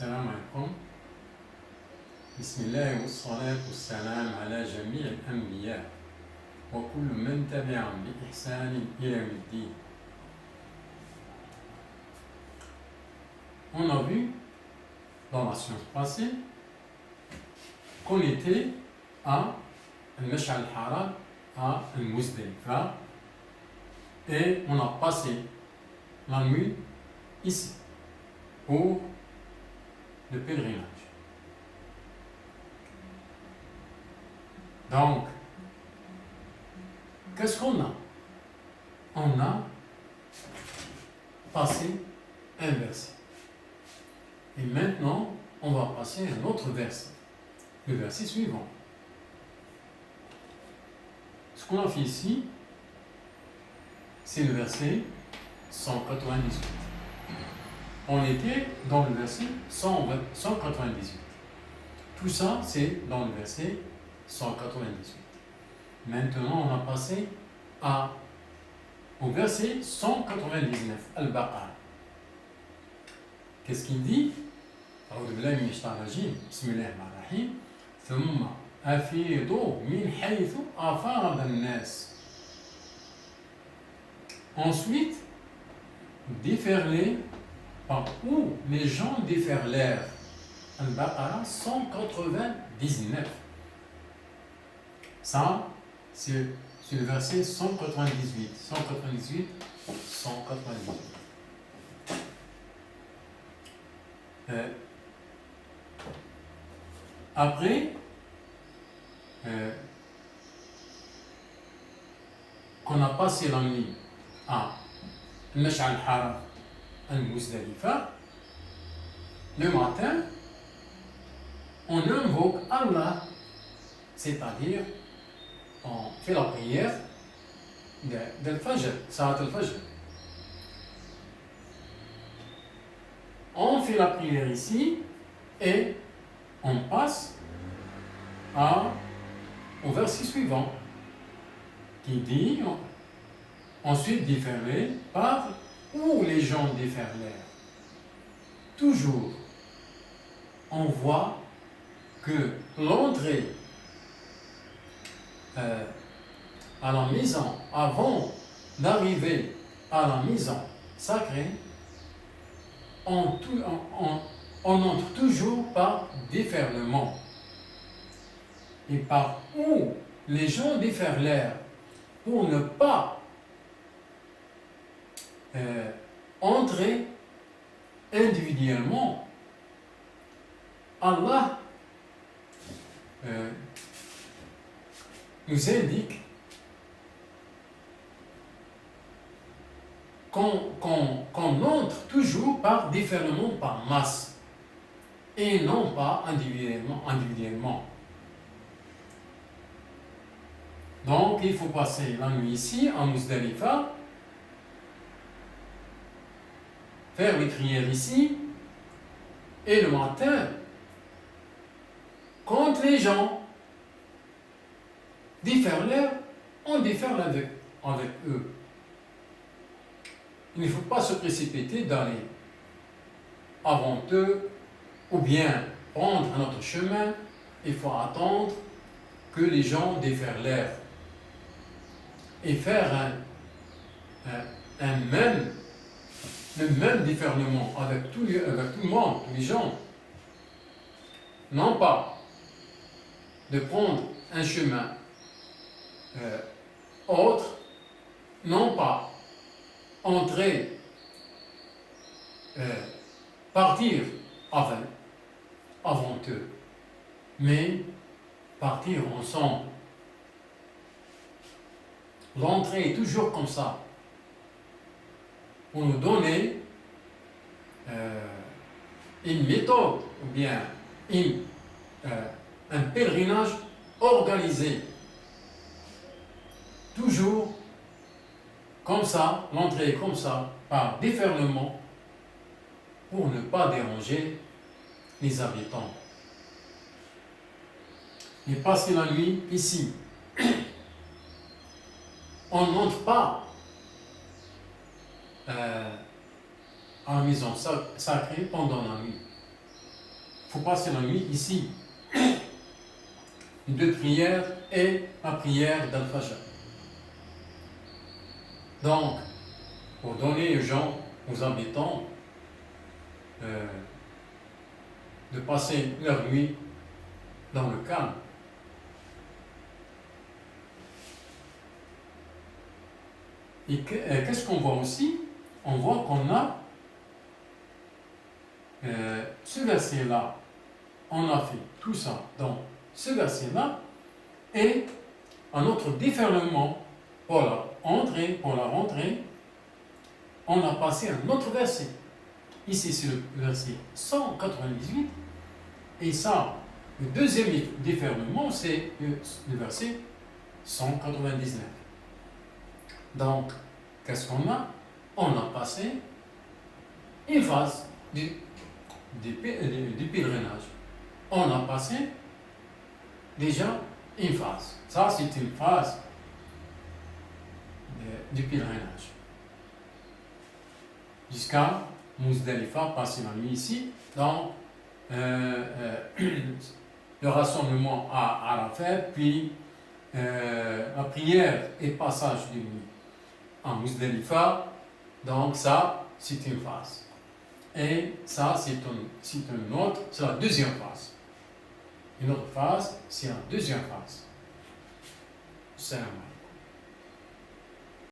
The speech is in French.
السلام عليكم. بسم الله والصلاة والسلام على جميع الأنبياء وكل من تبعهم بإحسان إلى يوم الدين. On a vu dans la science passée qu'on était à Al-Mash'ar al-Haram, à Al-Muzdalifa, et on a passé la nuit ici pour le pèlerinage. Donc, qu'est-ce qu'on a? On a passé un verset. Et maintenant, on va passer un autre verset. Le verset suivant. Ce qu'on a fait ici, c'est le verset 198. On était dans le verset 198. Tout ça, c'est dans le verset 198. Maintenant, on a passé au verset 199, Al-Baqarah. Qu'est-ce qu'il dit? أعوذ بالله من الشيطان الرجيم بسم الله الرحمن الرحيم ثم أفيضوا من حيث أفاض الناس. Ensuite, déferlez par où les gens déferlèrent. Al-Baqarah 199. Ça, c'est le verset 198. 198, 198. Après, qu'on a passé la nuit à Al-Mash'ar al-Haram, Al-Muzdalifa, le matin, on invoque Allah, c'est-à-dire on fait la prière de Fajr, Salat al-Fajr. On fait la prière ici et on passe au verset suivant qui dit ensuite déferler par où les gens déferlèrent. Toujours, on voit que l'entrée à la maison, avant d'arriver à la maison sacrée, on entre toujours par déferlement. Et par où les gens déferlèrent pour ne pas entrer individuellement, Allah nous indique qu'on entre toujours par déferlement, par masse, et non pas individuellement. Donc, il faut passer la nuit ici, à Muzdalifa, faire les prières ici, et le matin, quand les gens déferlèrent, on déferle avec eux. Il ne faut pas se précipiter d'aller avant eux ou bien prendre un autre chemin. Il faut attendre que les gens déferlèrent et faire le même déferlement avec tout le monde, tous les gens. Non pas de prendre un chemin autre, non pas entrer, partir avant eux, mais partir ensemble. L'entrée est toujours comme ça, pour nous donner une méthode ou bien un pèlerinage organisé. Toujours comme ça, l'entrée est comme ça, par déferlement, pour ne pas déranger les habitants. Et passer la nuit ici. On n'entre pas à la maison sacrée pendant la nuit. faut passer la nuit ici. Les deux prières et la prière d'Al-Fajr. Donc, pour donner aux gens, aux habitants, de passer leur nuit dans le calme. Et qu'est-ce qu'on voit aussi? On voit qu'on a ce verset-là, on a fait tout ça dans ce verset-là, et un autre déferlement pour la rentrée, on a passé un autre verset. Ici, c'est le verset 198, et ça, le deuxième déferlement, c'est le verset 199. Donc, qu'est-ce qu'on a? On a passé une phase du pèlerinage. On a passé déjà une phase. Ça, c'est une phase du pèlerinage. Jusqu'à Muzdalifa, passer la nuit ici, dans le rassemblement à Arafat, puis la prière et passage de nuit à Muzdalifa. Donc ça, c'est une phase. Et ça, c'est la deuxième phase. Une autre phase, c'est la deuxième phase. C'est